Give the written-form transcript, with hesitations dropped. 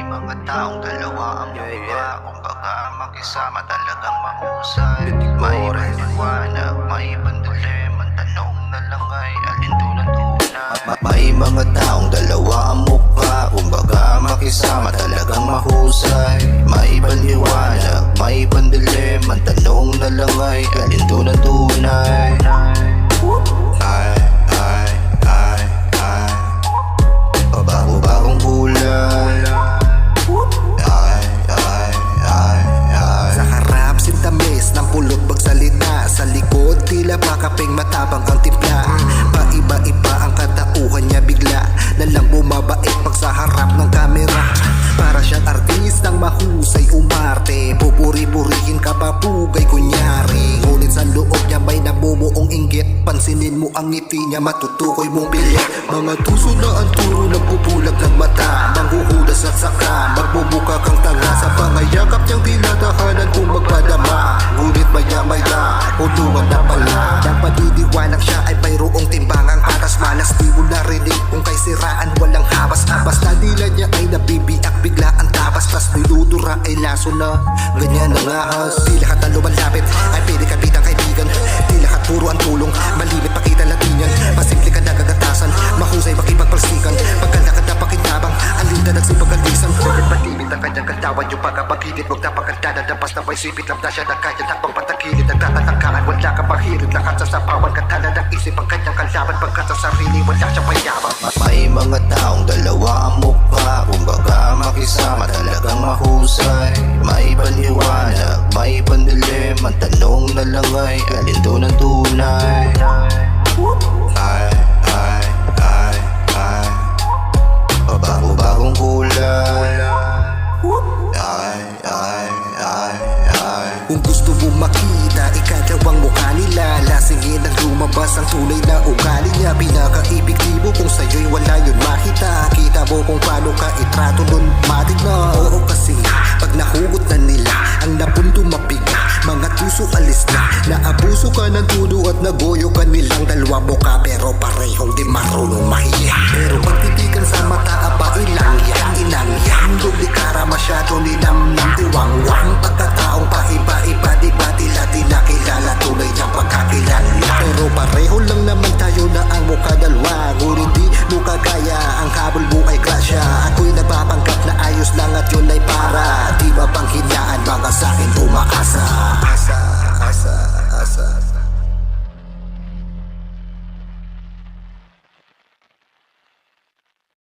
mga taong dalawa ang mukha. Kumbaga makisama talagang mahusay. May ibang liwanag, may ibang dilim. Ang tanong na lang ay alin tulad tunay. May mga taong dalawa ang mukha. Kumbaga makisama talagang mahusay. May ibang liwanag, may ibang dilim. Ang tanong na lang ay alin tulad tunay. Bagong kulay. Sa harap sintamis ng pulot pagsalita. Sa likod tila pakaping matabang ang timpla. Paiba-iba ang katauhan niya bigla na lang bumabait pag sa harap ng kamera. Para siyang artistang mahusay umarte. Pupuri-purihin ka papugay kunyari. Ngunit sa loob niya may namumuong inggit. Pansinin mo ang ngiti niya, matutukoy mong bilit. Mga tuso na ang turo nagpupulag ng mata. Manghuhulas at saka magbubuka kang tanga. Sa pangayakap niyang tinatahanan kung magpadama. Ngunit maya-maya, ulungan na pala. Nang pagdidiwanag siya ay mayroong timbangang patas malas. Di mo narinig kung kay siraan walang habas-habas. Na dila niya ay nabibiyak bigla ang tabas. Tas niludura ay laso na ganyan ang ahas. Di lahat ng lumalapit ay pwede kapitang kaibigan. Di lahat puro ang tulong, malimit pakita latinyan. Masimple ka nagagatasan, mahusay makipagpalsikan. Pagkalakad na pakitabang, alinda nagsipagalisan. Bakit malimit ang kanyang kaltawan yung pagkapagilit. Huwag na pagkanda, dampas na may sipit lang na siya na kaya takbang patagilid. Nagtatatakaan, wala ka pahirit. Lahat sa sapawan, katala ng isip ang kanyang kalaban. Pagkat sa sarili, wala siyang mayabang. May mga taong dalawa ang mukha. Kumbaga makisama talagang mahusay. May paliwanag, may pandilim. Ang tanong na lang ay alin doon ang tunay. Bagong kulay. Kung gusto mo makita, ikadawang mukha nila. Lasingin ang lumabas ang tunay na ugali niya. Pinaka-epektibo kung sa'yo'y wala yun makita. Kita mo kung paano ka itrato nun matig na. Oo kasi pag nahugot na nila ang napundo mapiga. Mga tuso alis na, naabuso ka ng tulo at nagoyo ka nilang dalawa mukha. Pero parehong di marunong